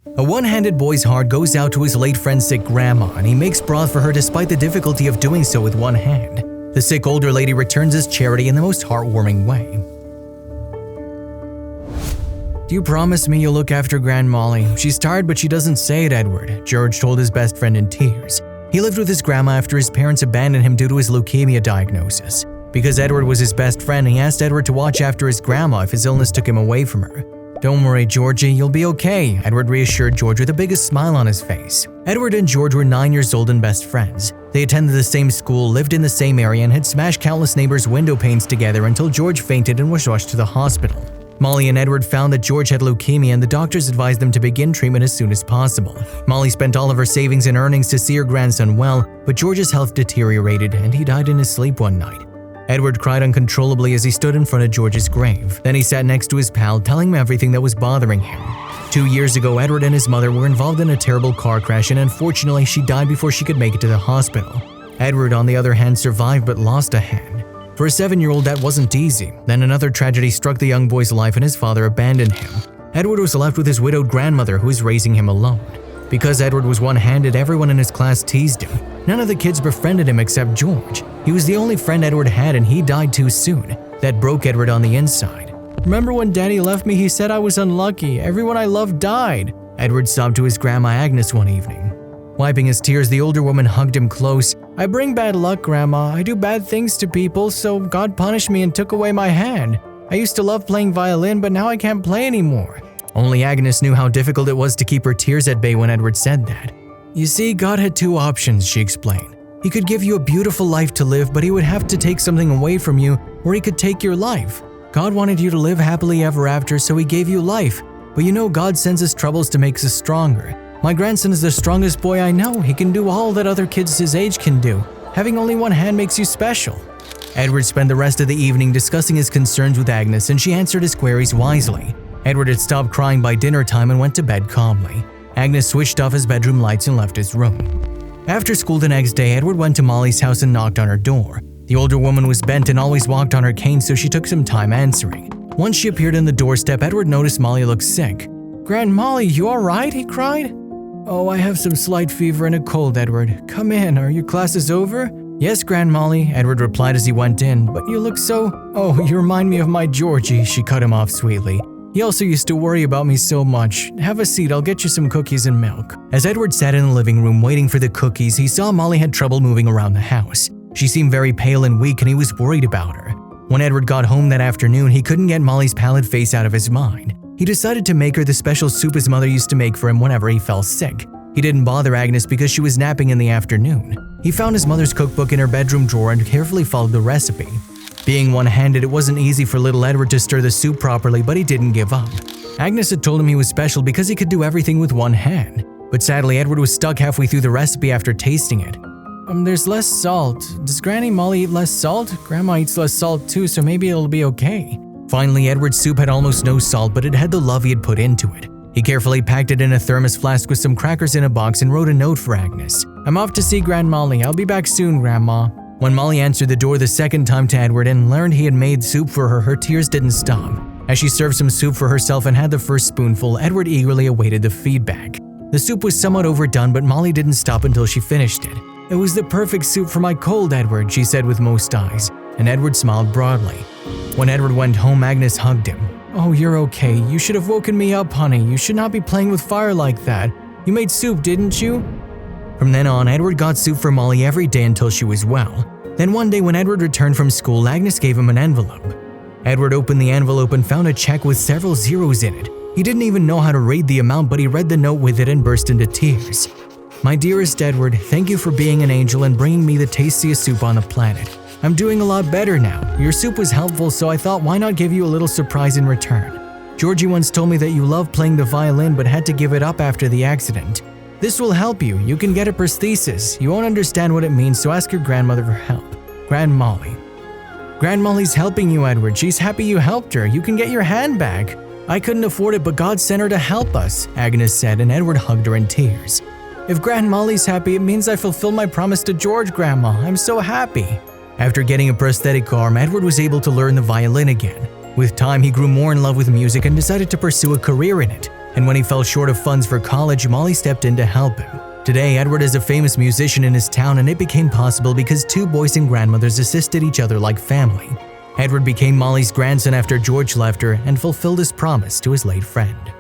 A one-handed boy's heart goes out to his late friend's sick grandma, and he makes broth for her despite the difficulty of doing so with one hand. The sick older lady returns his charity in the most heartwarming way. "Do you promise me you'll look after Grand Molly? She's tired but she doesn't say it, Edward," George told his best friend in tears. He lived with his grandma after his parents abandoned him due to his leukemia diagnosis. Because Edward was his best friend, he asked Edward to watch after his grandma if his illness took him away from her. "Don't worry, Georgie, you'll be okay," Edward reassured George with the biggest smile on his face. Edward and George were 9 years old and best friends. They attended the same school, lived in the same area, and had smashed countless neighbors' window panes together until George fainted and was rushed to the hospital. Molly and Edward found that George had leukemia, and the doctors advised them to begin treatment as soon as possible. Molly spent all of her savings and earnings to see her grandson well, but George's health deteriorated and he died in his sleep one night. Edward cried uncontrollably as he stood in front of George's grave. Then he sat next to his pal, telling him everything that was bothering him. 2 years ago, Edward and his mother were involved in a terrible car crash, and unfortunately, she died before she could make it to the hospital. Edward, on the other hand, survived but lost a hand. For a 7-year-old, that wasn't easy. Then another tragedy struck the young boy's life and his father abandoned him. Edward was left with his widowed grandmother who was raising him alone. Because Edward was one-handed, everyone in his class teased him. None of the kids befriended him except George. He was the only friend Edward had, and he died too soon. That broke Edward on the inside. "Remember when Daddy left me, he said I was unlucky. Everyone I loved died," Edward sobbed to his grandma Agnes one evening. Wiping his tears, the older woman hugged him close. "I bring bad luck, Grandma. I do bad things to people, so God punished me and took away my hand. I used to love playing violin, but now I can't play anymore." Only Agnes knew how difficult it was to keep her tears at bay when Edward said that. "You see, God had 2 options," she explained. "He could give you a beautiful life to live, but he would have to take something away from you, or he could take your life. God wanted you to live happily ever after, so he gave you life. But you know God sends us troubles to make us stronger. My grandson is the strongest boy I know. He can do all that other kids his age can do. Having only one hand makes you special." Edward spent the rest of the evening discussing his concerns with Agnes, and she answered his queries wisely. Edward had stopped crying by dinner time and went to bed calmly. Agnes switched off his bedroom lights and left his room. After school the next day, Edward went to Molly's house and knocked on her door. The older woman was bent and always walked on her cane, so she took some time answering. Once she appeared on the doorstep, Edward noticed Molly looked sick. "Grand Molly, you all right?" he cried. "Oh, I have some slight fever and a cold, Edward. Come in, are your classes over?" "Yes, Grand Molly," Edward replied as he went in. "But you look so… Oh, you remind me of my Georgie," she cut him off sweetly. "He also used to worry about me so much. Have a seat, I'll get you some cookies and milk." As Edward sat in the living room waiting for the cookies, he saw Molly had trouble moving around the house. She seemed very pale and weak, and he was worried about her. When Edward got home that afternoon, he couldn't get Molly's pallid face out of his mind. He decided to make her the special soup his mother used to make for him whenever he fell sick. He didn't bother Agnes because she was napping in the afternoon. He found his mother's cookbook in her bedroom drawer and carefully followed the recipe. Being one-handed, it wasn't easy for little Edward to stir the soup properly, but he didn't give up. Agnes had told him he was special because he could do everything with one hand. But sadly, Edward was stuck halfway through the recipe after tasting it. There's less salt. Does Granny Molly eat less salt? Grandma eats less salt too, so maybe it'll be okay." Finally, Edward's soup had almost no salt, but it had the love he had put into it. He carefully packed it in a thermos flask with some crackers in a box and wrote a note for Agnes. "I'm off to see Grand Molly. I'll be back soon, Grandma." When Molly answered the door the second time to Edward and learned he had made soup for her, her tears didn't stop. As she served some soup for herself and had the first spoonful, Edward eagerly awaited the feedback. The soup was somewhat overdone, but Molly didn't stop until she finished it. "It was the perfect soup for my cold, Edward," she said with most eyes, and Edward smiled broadly. When Edward went home, Agnes hugged him. "Oh, you're okay. You should have woken me up, honey. You should not be playing with fire like that. You made soup, didn't you?" From then on, Edward got soup for Molly every day until she was well. Then one day when Edward returned from school, Agnes gave him an envelope. Edward opened the envelope and found a check with several zeros in it. He didn't even know how to read the amount, but he read the note with it and burst into tears. "My dearest Edward, thank you for being an angel and bringing me the tastiest soup on the planet. I'm doing a lot better now. Your soup was helpful, so I thought why not give you a little surprise in return. Georgie once told me that you love playing the violin but had to give it up after the accident. This will help you. You can get a prosthesis. You won't understand what it means, so ask your grandmother for help. Grand Molly." "Grand Molly's helping you, Edward. She's happy you helped her. You can get your hand back." "I couldn't afford it, but God sent her to help us," Agnes said, and Edward hugged her in tears. "If Grand Molly's happy, it means I fulfilled my promise to George, Grandma. I'm so happy." After getting a prosthetic arm, Edward was able to learn the violin again. With time, he grew more in love with music and decided to pursue a career in it. and when he fell short of funds for college, Molly stepped in to help him. Today, Edward is a famous musician in his town, and it became possible because two Boysen grandmothers assisted each other like family. Edward became Molly's grandson after George left her and fulfilled his promise to his late friend.